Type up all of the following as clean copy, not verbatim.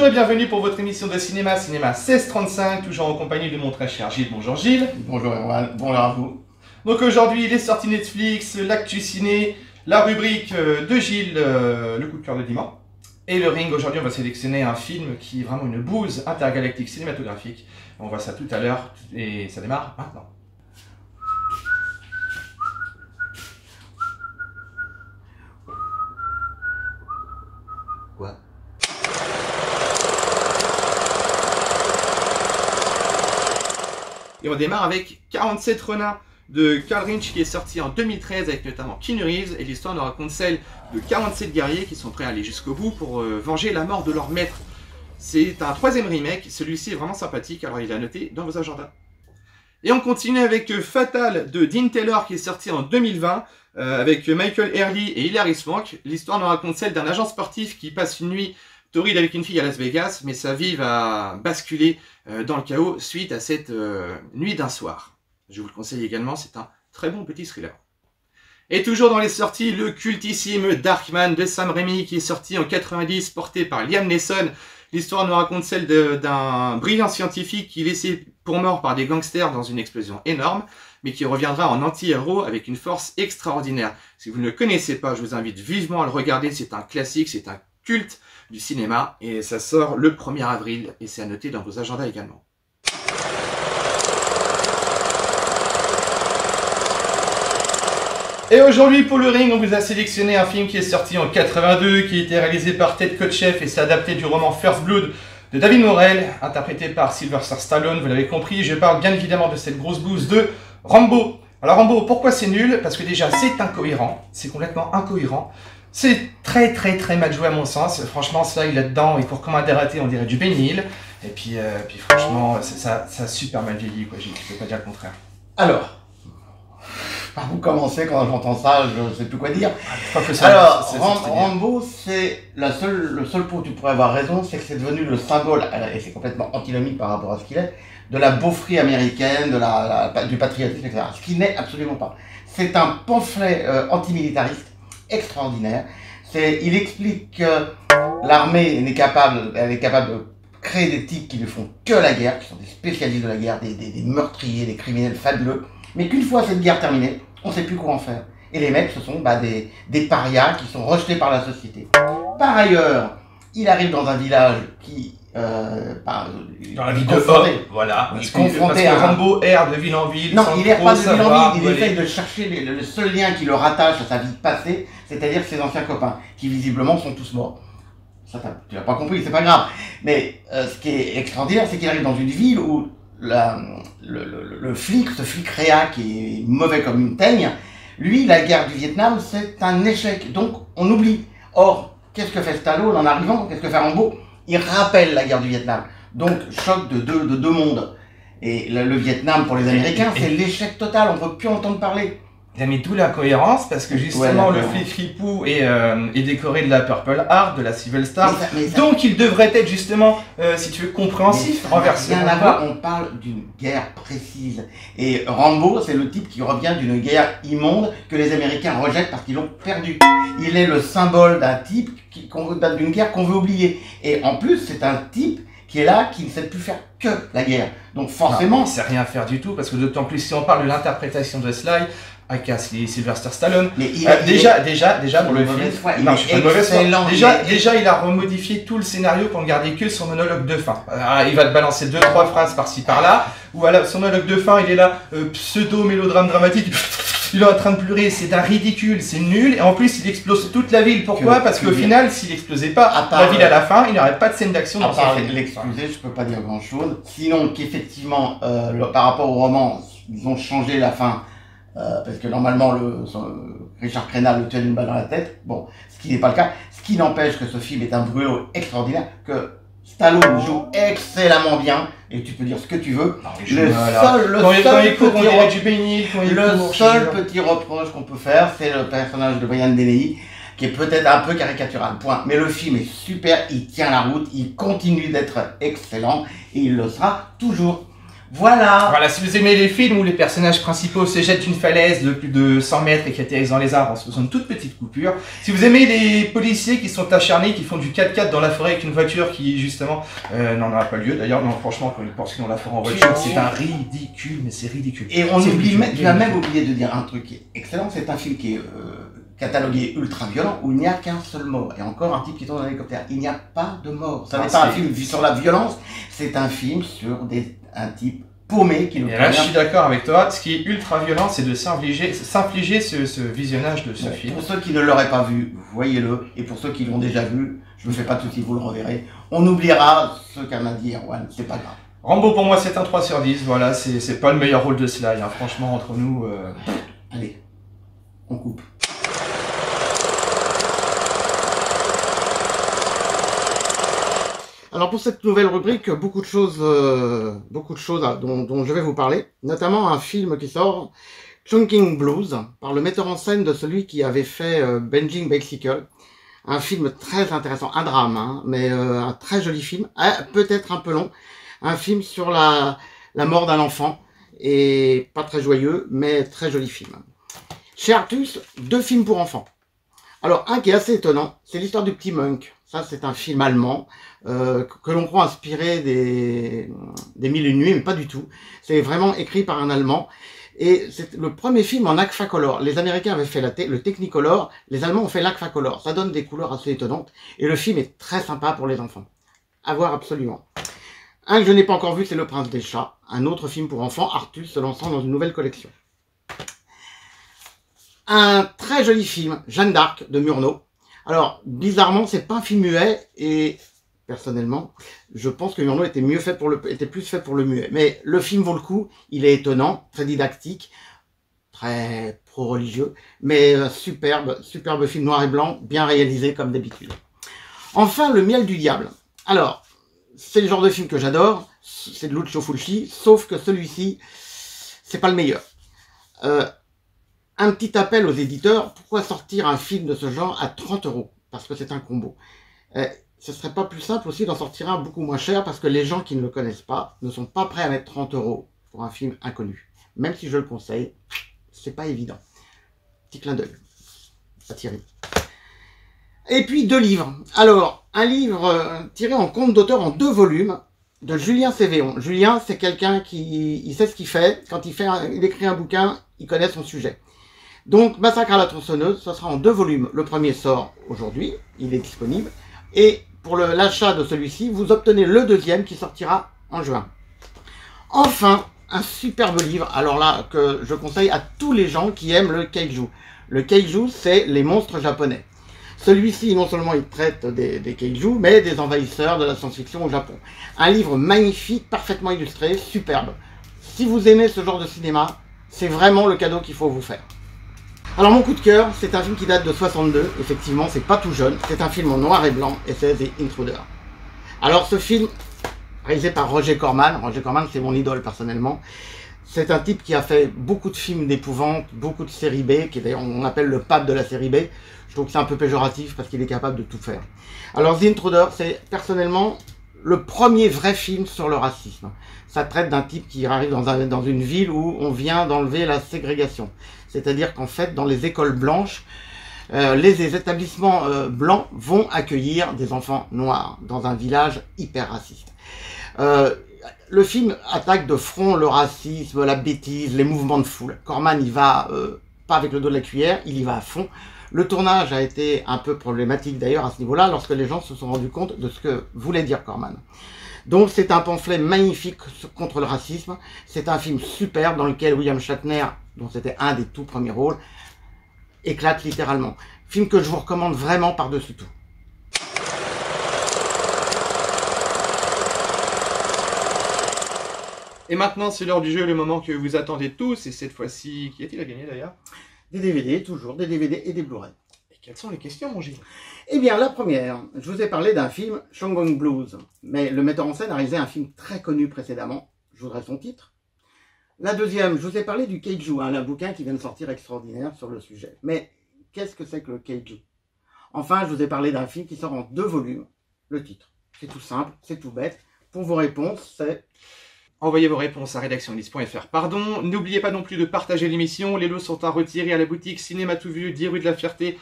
et bienvenue pour votre émission de cinéma 1635, toujours en compagnie de mon très cher Gilles. Bonjour Gilles. Bonjour Erwan, bonjour à vous. Donc aujourd'hui, les sorties Netflix, l'actu ciné, la rubrique de Gilles, le coup de cœur de dimanche. Et le ring, aujourd'hui on va sélectionner un film qui est vraiment une bouse intergalactique cinématographique. On voit ça tout à l'heure et ça démarre maintenant. Quoi? Et on démarre avec 47 renards de Karl Rinch qui est sorti en 2013 avec notamment Keanu Reeves, et l'histoire nous raconte celle de 47 guerriers qui sont prêts à aller jusqu'au bout pour venger la mort de leur maître. C'est un troisième remake, celui-ci est vraiment sympathique, alors il est à noter dans vos agendas. Et on continue avec Fatal de Dean Taylor qui est sorti en 2020 avec Michael Early et Hilary Swank. L'histoire nous raconte celle d'un agent sportif qui passe une nuit torride avec une fille à Las Vegas, mais sa vie va basculer dans le chaos suite à cette nuit d'un soir. Je vous le conseille également, c'est un très bon petit thriller. Et toujours dans les sorties, le cultissime Darkman de Sam Raimi qui est sorti en 90, porté par Liam Neeson. L'histoire nous raconte celle d'un brillant scientifique qui est laissé pour mort par des gangsters dans une explosion énorme, mais qui reviendra en anti-héros avec une force extraordinaire. Si vous ne le connaissez pas, je vous invite vivement à le regarder, c'est un classique, c'est un culte du cinéma, et ça sort le 1er avril, et c'est à noter dans vos agendas également. Et aujourd'hui pour le ring, on vous a sélectionné un film qui est sorti en 82, qui a été réalisé par Ted Kotcheff et s'est adapté du roman First Blood de David Morrell, interprété par Sylvester Stallone, vous l'avez compris. Je parle bien évidemment de cette grosse bouse de Rambo. Alors Rambo, pourquoi c'est nul? Parce que déjà c'est incohérent, c'est complètement incohérent. C'est très mal joué à mon sens. Franchement, ça il est là-dedans, et pour commander raté, on dirait du Benil. Et puis franchement, ça a super mal vieilli, quoi. Je peux pas dire le contraire. Alors, par où commencer quand j'entends ça, je sais plus quoi dire. Rambo, c'est le seul point où tu pourrais avoir raison, c'est que c'est devenu le symbole, et c'est complètement antinomique par rapport à ce qu'il est, de la beaufrie américaine, du patriotisme, etc. Ce qui n'est absolument pas. C'est un pamphlet antimilitariste extraordinaire. Il explique que l'armée est capable de créer des types qui ne font que la guerre, qui sont des spécialistes de la guerre, des meurtriers, des criminels fabuleux, mais qu'une fois cette guerre terminée, on ne sait plus quoi en faire. Et les mecs, ce sont des parias qui sont rejetés par la société. Par ailleurs, il arrive dans un village qui... dans la ville de Hope, voilà. Parce que Rambo erre de ville en ville. Non, il erre pas de ville en ville, il essaye de chercher le seul lien qui le rattache à sa vie passée, c'est-à-dire ses anciens copains, qui visiblement sont tous morts. Ça, tu l'as pas compris, c'est pas grave. Mais ce qui est extraordinaire, c'est qu'il arrive dans une ville où ce flic réa qui est mauvais comme une teigne, lui, la guerre du Vietnam, c'est un échec. Donc, on oublie. Or, qu'est-ce que fait Stallone en arrivant? Qu'est-ce que fait Rambo? Il rappelle la guerre du Vietnam. Donc, choc de deux mondes. Et le Vietnam, pour les Américains, c'est l'échec total. On ne peut plus entendre parler. Il a mis d'où la cohérence, parce que justement le flic ripou est décoré de la Purple Heart, de la Civil Star, donc il devrait être justement, si tu veux, compréhensif, renversé. Rien à voir, on parle d'une guerre précise. Et Rambo, c'est le type qui revient d'une guerre immonde que les Américains rejettent parce qu'ils l'ont perdue. Il est le symbole d'un type d'une guerre qu'on veut oublier. Et en plus, c'est un type qui est là, qui ne sait plus faire que la guerre. Donc forcément... Non, il ne sait rien faire du tout, parce que d'autant plus si on parle de l'interprétation de Sly, aka Sylvester Stallone. Mais déjà pour le film, déjà il a remodifié tout le scénario pour ne garder que son monologue de fin. Il va te balancer 2-3 phrases par-ci par-là, ou voilà, son monologue de fin, il est là, pseudo-mélodrame dramatique, il est en train de pleurer, c'est un ridicule, c'est nul, et en plus il explose toute la ville. Pourquoi? Parce qu'au final, s'il explosait pas la ville à la fin, il n'y aurait pas de scène d'action dans son film. L'excuser, je peux pas dire grand-chose, sinon qu'effectivement, par rapport au roman, ils ont changé la fin. Parce que normalement, Richard Crenna le tient d'une balle dans la tête. Bon, ce qui n'est pas le cas. Ce qui n'empêche que ce film est un brûlot extraordinaire, que Stallone joue excellemment bien, et tu peux dire ce que tu veux. Le seul petit reproche qu'on peut faire, c'est le personnage de Brian Dennehy, qui est peut-être un peu caricatural, point. Mais le film est super, il tient la route, il continue d'être excellent, et il le sera toujours. Voilà. Voilà, si vous aimez les films où les personnages principaux se jettent d'une falaise de plus de 100 mètres et qui atterrissent dans les arbres en se faisant une toute petite coupure. Si vous aimez les policiers qui sont acharnés, qui font du 4x4 dans la forêt avec une voiture qui, justement, n'en aura pas lieu. D'ailleurs, non, franchement, quand ils pensent qu'ils dans la forêt en voiture, c'est un ridicule, mais c'est ridicule. Et on oublie, tu as même oublié de dire un truc qui est excellent, c'est un film qui est catalogué ultra violent où il n'y a qu'un seul mort. Et encore un type qui tombe dans l'hélicoptère. Il n'y a pas de mort. Ça n'est pas un film sur la violence, c'est un film sur un type paumé qui nous Et là, je suis d'accord avec toi. Ce qui est ultra violent, c'est de s'infliger ce visionnage de ce film. Pour ceux qui ne l'auraient pas vu, voyez-le. Et pour ceux qui l'ont déjà vu, je ne me fais pas de soucis, vous le reverrez. On oubliera ce qu'a m'a dit Erwan, c'est pas grave. Rambo, pour moi, c'est un 3 sur 10. Voilà, c'est pas le meilleur rôle de Sly. Hein. Franchement, entre nous... Allez, on coupe. Alors pour cette nouvelle rubrique, beaucoup de choses dont je vais vous parler, notamment un film qui sort, Chungking Blues, par le metteur en scène de celui qui avait fait Bending Bicycle, un film très intéressant, un drame, hein, mais un très joli film, peut-être un peu long, un film sur la mort d'un enfant, et pas très joyeux, mais très joli film. Chez Artus, 2 films pour enfants. Alors, un qui est assez étonnant, c'est l'histoire du petit Monk. Ça, c'est un film allemand que l'on croit inspiré des Mille et une nuits, mais pas du tout. C'est vraiment écrit par un Allemand. Et c'est le premier film en Agfacolor. Les Américains avaient fait le Technicolor, les Allemands ont fait l'Agfacolor. Ça donne des couleurs assez étonnantes. Et le film est très sympa pour les enfants. À voir absolument. Un que je n'ai pas encore vu, c'est Le Prince des Chats. Un autre film pour enfants, Artus se lançant dans une nouvelle collection. Un très joli film, Jeanne d'Arc, de Murnau. Alors, bizarrement, c'est pas un film muet, et personnellement, je pense que Murnau était plus fait pour le muet. Mais le film vaut le coup, il est étonnant, très didactique, très pro-religieux, mais superbe film noir et blanc, bien réalisé comme d'habitude. Enfin, Le Miel du Diable. Alors, c'est le genre de film que j'adore, c'est de Lucio Fulci, sauf que celui-ci, c'est pas le meilleur. Un petit appel aux éditeurs, pourquoi sortir un film de ce genre à 30 €? Parce que c'est un combo. Ce serait pas plus simple aussi d'en sortir un beaucoup moins cher, parce que les gens qui ne le connaissent pas ne sont pas prêts à mettre 30 € pour un film inconnu. Même si je le conseille, c'est pas évident. Petit clin d'œil à Thierry. Et puis 2 livres. Alors, un livre tiré en conte d'auteur en 2 volumes, de Julien Cévéon. Julien, c'est quelqu'un qui sait ce qu'il fait. Quand il écrit un bouquin, il connaît son sujet. Donc, Massacre à la tronçonneuse, ce sera en 2 volumes. Le premier sort aujourd'hui, il est disponible. Et pour l'achat de celui-ci, vous obtenez le deuxième qui sortira en juin. Enfin, un superbe livre, alors là, que je conseille à tous les gens qui aiment le kaiju. Le kaiju, c'est les monstres japonais. Celui-ci, non seulement il traite des kaiju, mais des envahisseurs de la science-fiction au Japon. Un livre magnifique, parfaitement illustré, superbe. Si vous aimez ce genre de cinéma, c'est vraiment le cadeau qu'il faut vous faire. Alors mon coup de cœur, c'est un film qui date de 62, effectivement c'est pas tout jeune, c'est un film en noir et blanc et c'est The Intruder. Alors ce film, réalisé par Roger Corman c'est mon idole personnellement, c'est un type qui a fait beaucoup de films d'épouvante, beaucoup de séries B, qui d'ailleurs on appelle le pape de la série B, je trouve que c'est un peu péjoratif parce qu'il est capable de tout faire. Alors The Intruder, c'est personnellement le premier vrai film sur le racisme. Ça traite d'un type qui arrive dans une ville où on vient d'enlever la ségrégation. C'est-à-dire qu'en fait, dans les écoles blanches, les établissements blancs vont accueillir des enfants noirs dans un village hyper raciste. Le film attaque de front le racisme, la bêtise, les mouvements de foule. Corman, il va pas avec le dos de la cuillère, il y va à fond. Le tournage a été un peu problématique d'ailleurs à ce niveau-là, lorsque les gens se sont rendus compte de ce que voulait dire Corman. Donc c'est un pamphlet magnifique contre le racisme, c'est un film superbe dans lequel William Shatner, dont c'était un des tout premiers rôles, éclate littéralement. Film que je vous recommande vraiment par-dessus tout. Et maintenant, c'est l'heure du jeu, le moment que vous attendez tous, et cette fois-ci, qui a-t-il à gagner d'ailleurs? Des DVD, toujours, des DVD et des Blu-ray. Et quelles sont les questions, mon Gilles? Eh bien, la première, je vous ai parlé d'un film, Chungking Blues, mais le metteur en scène a réalisé un film très connu précédemment, je voudrais son titre. La deuxième, je vous ai parlé du kaiju, un bouquin qui vient de sortir extraordinaire sur le sujet. Mais qu'est-ce que c'est que le kaiju? Enfin, je vous ai parlé d'un film qui sort en 2 volumes, le titre. C'est tout simple, c'est tout bête. Pour vos réponses, c'est Envoyez vos réponses à rédactionlys.fr. Pardon, n'oubliez pas non plus de partager l'émission. Les lots sont à retirer à la boutique Cinéma Tout Vu, 10 rue de la Ferté,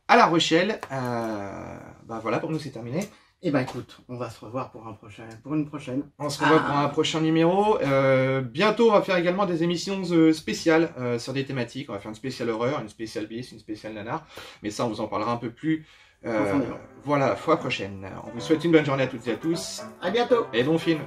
à La Rochelle. Bah voilà, pour nous c'est terminé. Et ben écoute, on va se revoir pour une prochaine. On se revoit pour un prochain numéro. Bientôt, on va faire également des émissions spéciales sur des thématiques. On va faire une spéciale horreur, une spéciale bis, une spéciale nanar. Mais ça, on vous en parlera un peu plus. Voilà, fois prochaine. On vous souhaite une bonne journée à toutes et à tous. À bientôt. Et bon film.